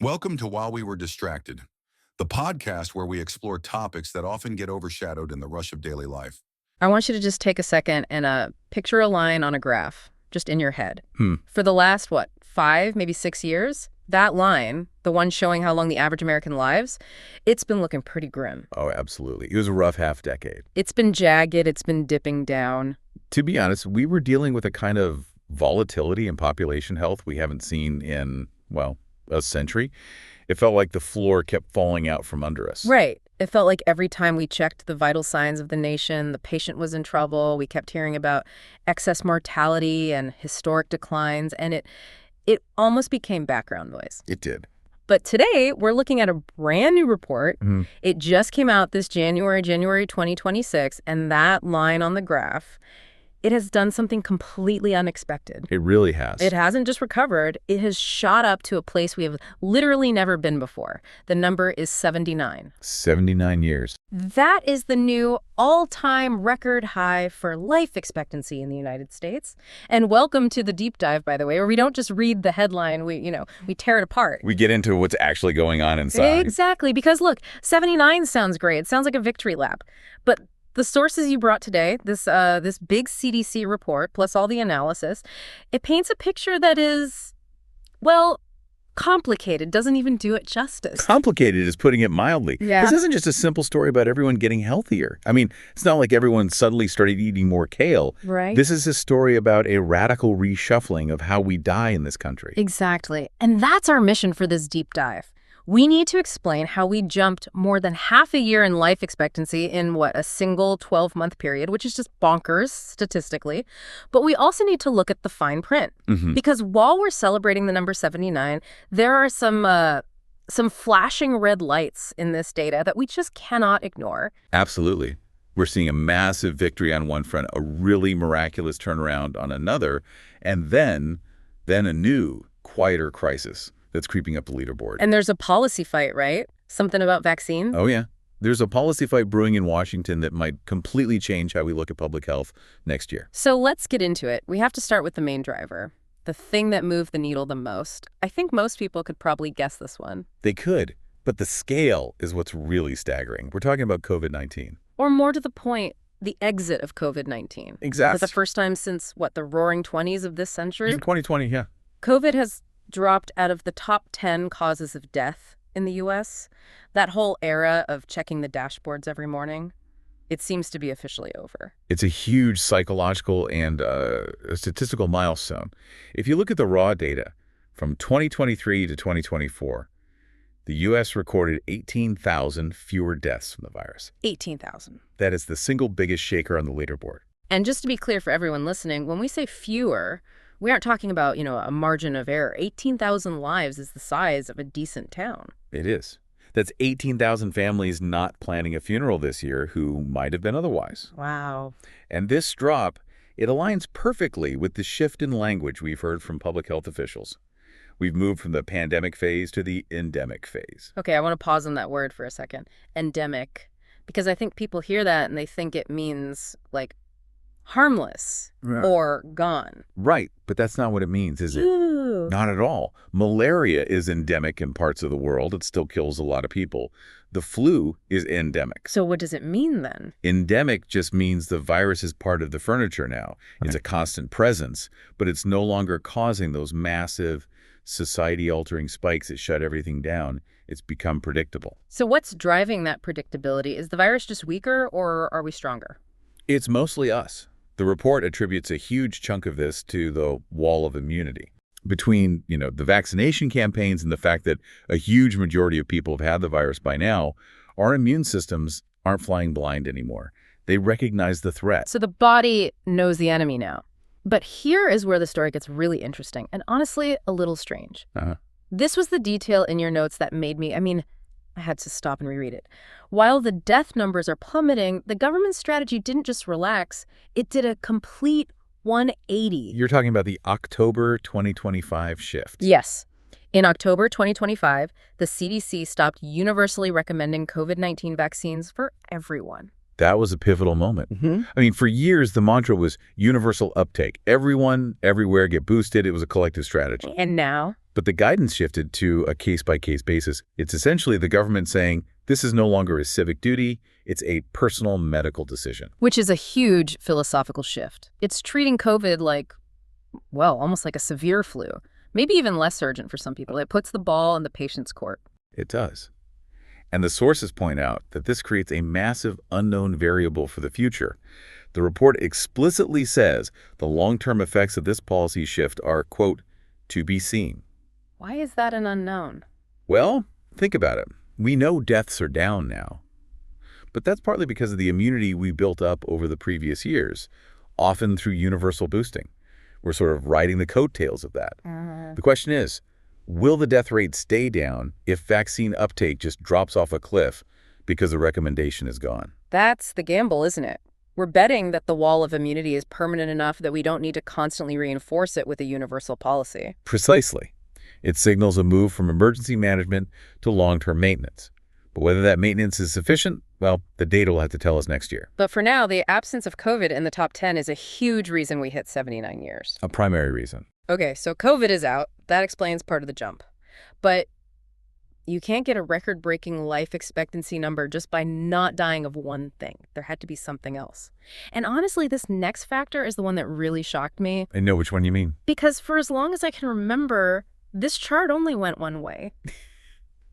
Welcome to While We Were Distracted, the podcast where we explore topics that often get overshadowed in the rush of daily life. I want you to just take a second and picture a line on a graph, just in your head. For the last, 5, maybe 6 years, that line, the one showing how long the average American lives, it's been looking pretty grim. Oh, absolutely. It was a rough half decade. It's been jagged. It's been dipping down. To be honest, we were dealing with a kind of volatility in population health we haven't seen in, a century. It felt like the floor kept falling out from under us. Right. It felt like every time we checked the vital signs of the nation, the patient was in trouble. We kept hearing about excess mortality and historic declines, and it almost became background noise. It did. But today, we're looking at a brand new report. It just came out this January 2026, and that line on the graph, it has done something completely unexpected. It really has. It hasn't just recovered. It has shot up to a place we have literally never been before. The number is 79. 79 years. That is the new all-time record high for life expectancy in the United States. And welcome to the deep dive, by the way, where we don't just read the headline, we tear it apart. We get into what's actually going on inside. Exactly, because look, 79 sounds great. It sounds like a victory lap. But the sources you brought today, this big CDC report, plus all the analysis, it paints a picture that is, complicated. Doesn't even do it justice. Complicated is putting it mildly. Yeah. This isn't just a simple story about everyone getting healthier. I mean, it's not like everyone suddenly started eating more kale. Right. This is a story about a radical reshuffling of how we die in this country. Exactly. And that's our mission for this deep dive. We need to explain how we jumped more than half a year in life expectancy in, a single 12-month period, which is just bonkers statistically. But we also need to look at the fine print. Because while we're celebrating the number 79, there are some flashing red lights in this data that we just cannot ignore. Absolutely. We're seeing a massive victory on one front, a really miraculous turnaround on another, and then a new, quieter crisis that's creeping up the leaderboard. And there's a policy fight, right? Something about vaccines? Oh, yeah. There's a policy fight brewing in Washington that might completely change how we look at public health next year. So let's get into it. We have to start with the main driver, the thing that moved the needle the most. I think most people could probably guess this one. They could, but the scale is what's really staggering. We're talking about COVID-19. Or more to the point, the exit of COVID-19. Exactly. For the first time since, the roaring 20s of this century? 2020, yeah. COVID has dropped out of the top 10 causes of death in the U.S. That whole era of checking the dashboards every morning, it seems to be officially over. It's a huge psychological and a statistical milestone. If you look at the raw data from 2023 to 2024, the U.S. recorded 18,000 fewer deaths from the virus. 18,000. That is the single biggest shaker on the leaderboard. And just to be clear for everyone listening, when we say fewer, we aren't talking about, a margin of error. 18,000 lives is the size of a decent town. It is. That's 18,000 families not planning a funeral this year who might have been otherwise. Wow. And this drop, it aligns perfectly with the shift in language we've heard from public health officials. We've moved from the pandemic phase to the endemic phase. Okay, I want to pause on that word for a second. Endemic. Because I think people hear that and they think it means, harmless or gone. Right, but that's not what it means, is it? Ooh. Not at all. Malaria is endemic in parts of the world. It still kills a lot of people. The flu is endemic. So what does it mean then? Endemic just means the virus is part of the furniture now. It's a constant presence, but it's no longer causing those massive society-altering spikes that shut everything down. It's become predictable. So what's driving that predictability? Is the virus just weaker or are we stronger? It's mostly us. The report attributes a huge chunk of this to the wall of immunity. Between, the vaccination campaigns and the fact that a huge majority of people have had the virus by now, our immune systems aren't flying blind anymore. They recognize the threat. So the body knows the enemy now. But here is where the story gets really interesting and honestly a little strange. This was the detail in your notes that made me, I had to stop and reread it. While the death numbers are plummeting, the government strategy didn't just relax, it did a complete 180. You're talking about the October 2025 shift. Yes. In October 2025, the CDC stopped universally recommending COVID-19 vaccines for everyone. That was a pivotal moment. For years, the mantra was universal uptake. Everyone, everywhere, get boosted. It was a collective strategy. And now? But the guidance shifted to a case-by-case basis. It's essentially the government saying this is no longer a civic duty, it's a personal medical decision. Which is a huge philosophical shift. It's treating COVID like, well, almost like a severe flu. Maybe even less urgent for some people. It puts the ball in the patient's court. It does. And the sources point out that this creates a massive unknown variable for the future. The report explicitly says the long-term effects of this policy shift are, quote, to be seen. Why is that an unknown? Well, think about it. We know deaths are down now. But that's partly because of the immunity we built up over the previous years, often through universal boosting. We're sort of riding the coattails of that. The question is, will the death rate stay down if vaccine uptake just drops off a cliff because the recommendation is gone? That's the gamble, isn't it? We're betting that the wall of immunity is permanent enough that we don't need to constantly reinforce it with a universal policy. Precisely. It signals a move from emergency management to long-term maintenance. But whether that maintenance is sufficient, well, the data will have to tell us next year. But for now, the absence of COVID in the top 10 is a huge reason we hit 79 years. A primary reason. Okay, so COVID is out. That explains part of the jump. But you can't get a record-breaking life expectancy number just by not dying of one thing. There had to be something else. And honestly, this next factor is the one that really shocked me. I know which one you mean. Because for as long as I can remember, this chart only went one way.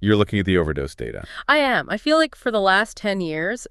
You're looking at the overdose data. I am. I feel like for the last 10 years,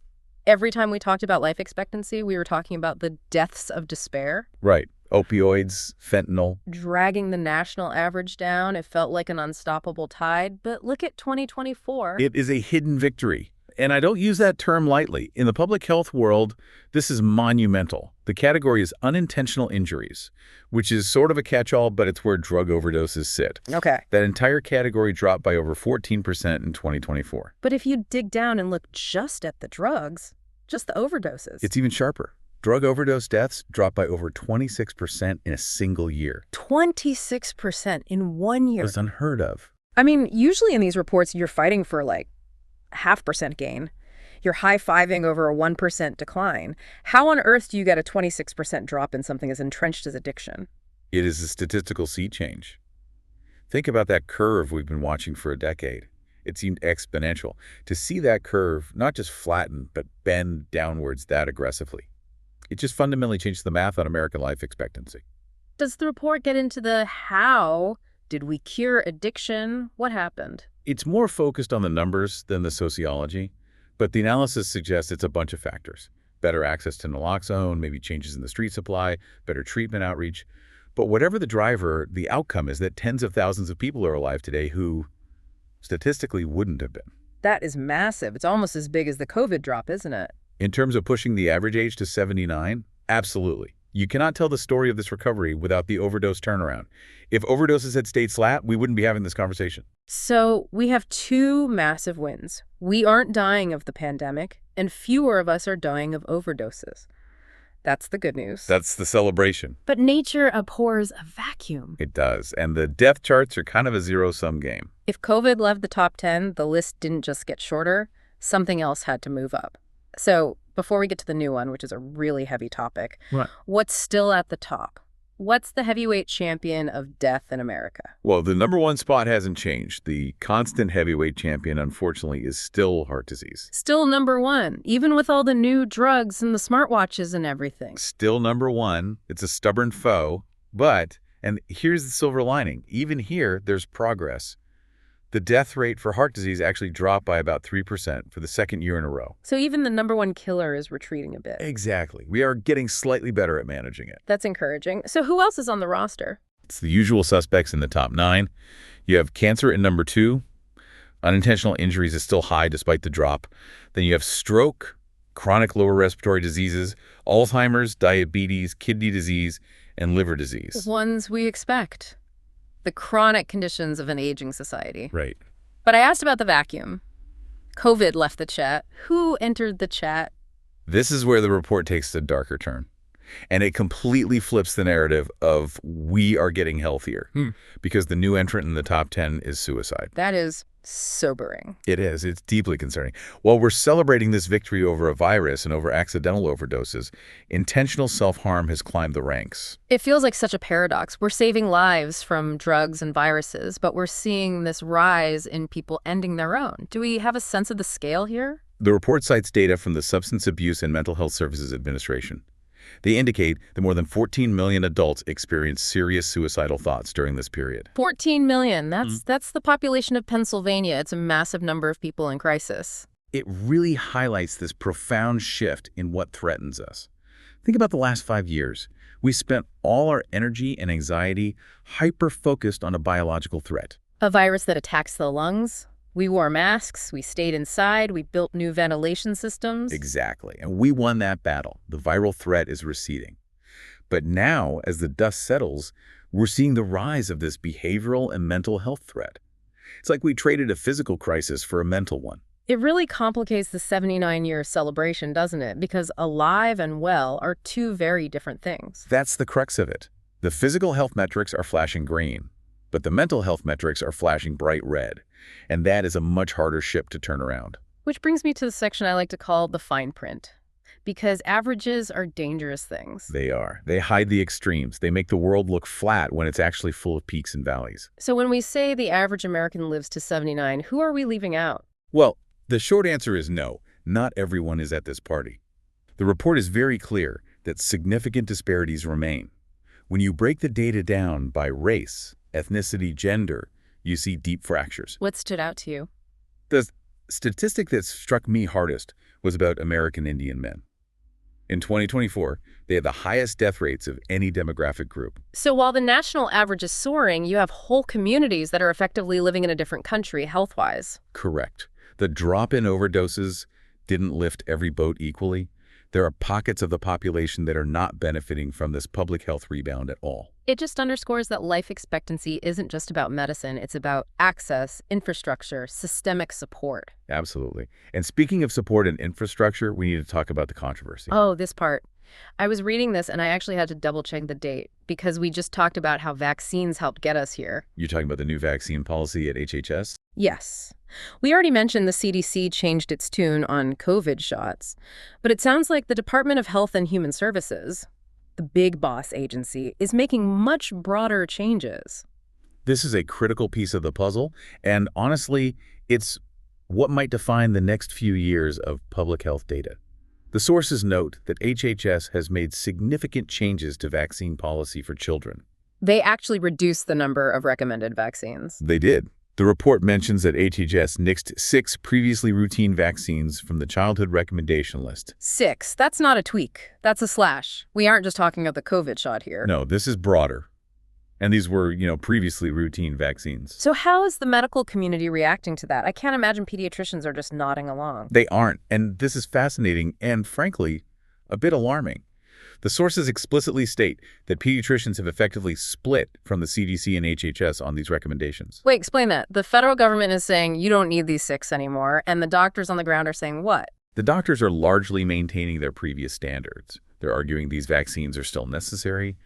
every time we talked about life expectancy, we were talking about the deaths of despair. Right. Opioids, fentanyl. Dragging the national average down. It felt like an unstoppable tide. But look at 2024. It is a hidden victory. And I don't use that term lightly. In the public health world, this is monumental. The category is unintentional injuries, which is sort of a catch-all, but it's where drug overdoses sit. Okay. That entire category dropped by over 14% in 2024. But if you dig down and look just at the drugs, just the overdoses. It's even sharper. Drug overdose deaths dropped by over 26% in a single year. 26% in 1 year. It was unheard of. I mean, usually in these reports, you're fighting for like 0.5% gain. You're high-fiving over a 1% decline. How on earth do you get a 26% drop in something as entrenched as addiction? It is a statistical sea change. Think about that curve we've been watching for a decade. It seemed exponential. To see that curve not just flatten, but bend downwards that aggressively. It just fundamentally changed the math on American life expectancy. Does the report get into the how? Did we cure addiction? What happened? It's more focused on the numbers than the sociology, but the analysis suggests it's a bunch of factors. Better access to naloxone, maybe changes in the street supply, better treatment outreach. But whatever the driver, the outcome is that tens of thousands of people are alive today who statistically wouldn't have been. That is massive. It's almost as big as the COVID drop, isn't it? In terms of pushing the average age to 79, absolutely. You cannot tell the story of this recovery without the overdose turnaround. If overdoses had stayed flat, we wouldn't be having this conversation. So we have two massive wins. We aren't dying of the pandemic, and fewer of us are dying of overdoses. That's the good news. That's the celebration. But nature abhors a vacuum. It does. And the death charts are kind of a zero-sum game. If COVID left the top 10, the list didn't just get shorter. Something else had to move up. So before we get to the new one, which is a really heavy topic, what's still at the top? What's the heavyweight champion of death in America? Well, the number one spot hasn't changed. The constant heavyweight champion, unfortunately, is still heart disease. Still number one, even with all the new drugs and the smartwatches and everything. Still number one. It's a stubborn foe. But, and here's the silver lining, even here, there's progress. The death rate for heart disease actually dropped by about 3% for the second year in a row. So even the number one killer is retreating a bit. Exactly. We are getting slightly better at managing it. That's encouraging. So who else is on the roster? It's the usual suspects in the top 9. You have cancer in number 2. Unintentional injuries is still high despite the drop. Then you have stroke, chronic lower respiratory diseases, Alzheimer's, diabetes, kidney disease, and liver disease. Ones we expect. The chronic conditions of an aging society. Right. But I asked about the vacuum. COVID left the chat. Who entered the chat? This is where the report takes a darker turn. And it completely flips the narrative of we are getting healthier because the new entrant in the top 10 is suicide. That is sobering. It is. It's deeply concerning. While we're celebrating this victory over a virus and over accidental overdoses, intentional self-harm has climbed the ranks. It feels like such a paradox. We're saving lives from drugs and viruses, but we're seeing this rise in people ending their own. Do we have a sense of the scale here? The report cites data from the Substance Abuse and Mental Health Services Administration. They indicate that more than 14 million adults experienced serious suicidal thoughts during this period. 14 million. That's the population of Pennsylvania. It's a massive number of people in crisis. It really highlights this profound shift in what threatens us. Think about the last 5 years. We spent all our energy and anxiety hyper-focused on a biological threat. A virus that attacks the lungs. We wore masks, we stayed inside, we built new ventilation systems. Exactly. And we won that battle. The viral threat is receding. But now, as the dust settles, we're seeing the rise of this behavioral and mental health threat. It's like we traded a physical crisis for a mental one. It really complicates the 79-year celebration, doesn't it? Because alive and well are two very different things. That's the crux of it. The physical health metrics are flashing green, but the mental health metrics are flashing bright red. And that is a much harder ship to turn around. Which brings me to the section I like to call the fine print. Because averages are dangerous things. They are. They hide the extremes. They make the world look flat when it's actually full of peaks and valleys. So when we say the average American lives to 79, who are we leaving out? Well, the short answer is no. Not everyone is at this party. The report is very clear that significant disparities remain. When you break the data down by race, ethnicity, gender, you see deep fractures. What stood out to you? The statistic that struck me hardest was about American Indian men. In 2024, they had the highest death rates of any demographic group. So while the national average is soaring, you have whole communities that are effectively living in a different country health-wise. Correct. The drop in overdoses didn't lift every boat equally. There are pockets of the population that are not benefiting from this public health rebound at all. It just underscores that life expectancy isn't just about medicine. It's about access, infrastructure, systemic support. Absolutely. And speaking of support and infrastructure, we need to talk about the controversy. Oh, this part. I was reading this and I actually had to double-check the date because we just talked about how vaccines helped get us here. You're talking about the new vaccine policy at HHS? Yes. We already mentioned the CDC changed its tune on COVID shots, but it sounds like the Department of Health and Human Services, the big boss agency, is making much broader changes. This is a critical piece of the puzzle, and honestly, it's what might define the next few years of public health data. The sources note that HHS has made significant changes to vaccine policy for children. They actually reduced the number of recommended vaccines. They did. The report mentions that HHS nixed 6 previously routine vaccines from the childhood recommendation list. 6. That's not a tweak. That's a slash. We aren't just talking about the COVID shot here. No, this is broader. And these were, previously routine vaccines. So how is the medical community reacting to that? I can't imagine pediatricians are just nodding along. They aren't. And this is fascinating and, frankly, a bit alarming. The sources explicitly state that pediatricians have effectively split from the CDC and HHS on these recommendations. Wait, explain that. The federal government is saying you don't need these 6 anymore, and the doctors on the ground are saying what? The doctors are largely maintaining their previous standards. They're arguing these vaccines are still necessary.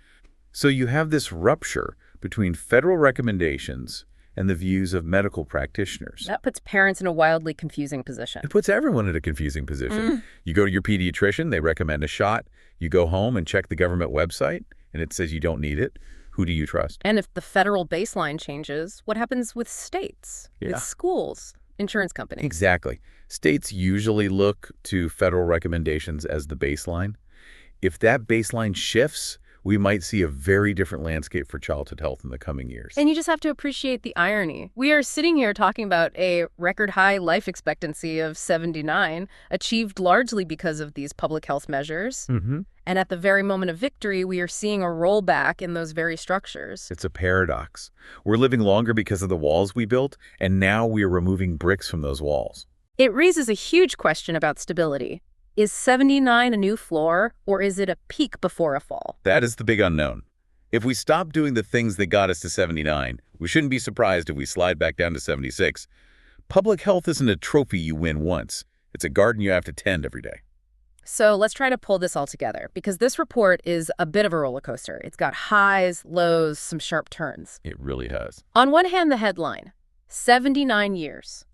So you have this rupture between federal recommendations and the views of medical practitioners. That puts parents in a wildly confusing position. It puts everyone in a confusing position. You go to your pediatrician, they recommend a shot. You go home and check the government website, and it says you don't need it. Who do you trust? And if the federal baseline changes, what happens with states, with schools, insurance companies? Exactly. States usually look to federal recommendations as the baseline. If that baseline shifts, we might see a very different landscape for childhood health in the coming years. And you just have to appreciate the irony. We are sitting here talking about a record high life expectancy of 79, achieved largely because of these public health measures. And at the very moment of victory, we are seeing a rollback in those very structures. It's a paradox. We're living longer because of the walls we built, and now we are removing bricks from those walls. It raises a huge question about stability. Is 79 a new floor, or is it a peak before a fall? That is the big unknown. If we stop doing the things that got us to 79, we shouldn't be surprised if we slide back down to 76. Public health isn't a trophy you win once. It's a garden you have to tend every day. So let's try to pull this all together, because this report is a bit of a roller coaster. It's got highs, lows, some sharp turns. It really has. On one hand, the headline, 79 years,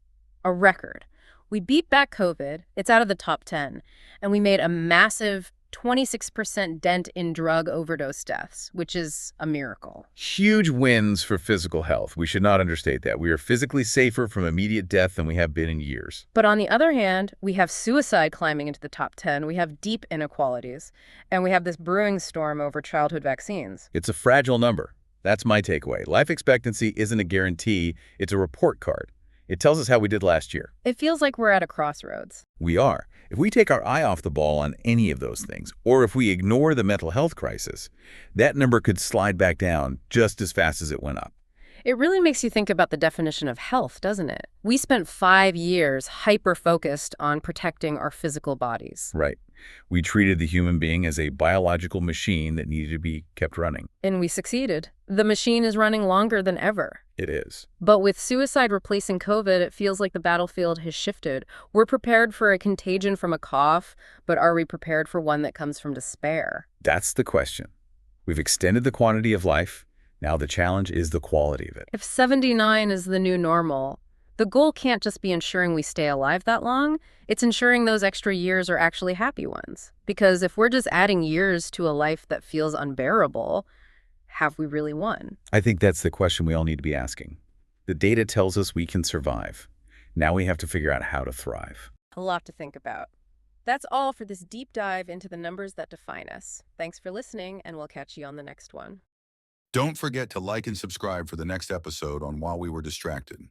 a record. We beat back COVID, it's out of the top 10, and we made a massive 26% dent in drug overdose deaths, which is a miracle. Huge wins for physical health. We should not understate that. We are physically safer from immediate death than we have been in years. But on the other hand, we have suicide climbing into the top 10, we have deep inequalities, and we have this brewing storm over childhood vaccines. It's a fragile number. That's my takeaway. Life expectancy isn't a guarantee, it's a report card. It tells us how we did last year. It feels like we're at a crossroads. We are. If we take our eye off the ball on any of those things, or if we ignore the mental health crisis, that number could slide back down just as fast as it went up. It really makes you think about the definition of health, doesn't it? We spent 5 years hyper-focused on protecting our physical bodies. Right. We treated the human being as a biological machine that needed to be kept running. And we succeeded. The machine is running longer than ever. It is. But with suicide replacing COVID, it feels like the battlefield has shifted. We're prepared for a contagion from a cough, but are we prepared for one that comes from despair? That's the question. We've extended the quantity of life. Now the challenge is the quality of it. If 79 is the new normal, the goal can't just be ensuring we stay alive that long. It's ensuring those extra years are actually happy ones. Because if we're just adding years to a life that feels unbearable, have we really won? I think that's the question we all need to be asking. The data tells us we can survive. Now we have to figure out how to thrive. A lot to think about. That's all for this deep dive into the numbers that define us. Thanks for listening, and we'll catch you on the next one. Don't forget to like and subscribe for the next episode on While We Were Distracted.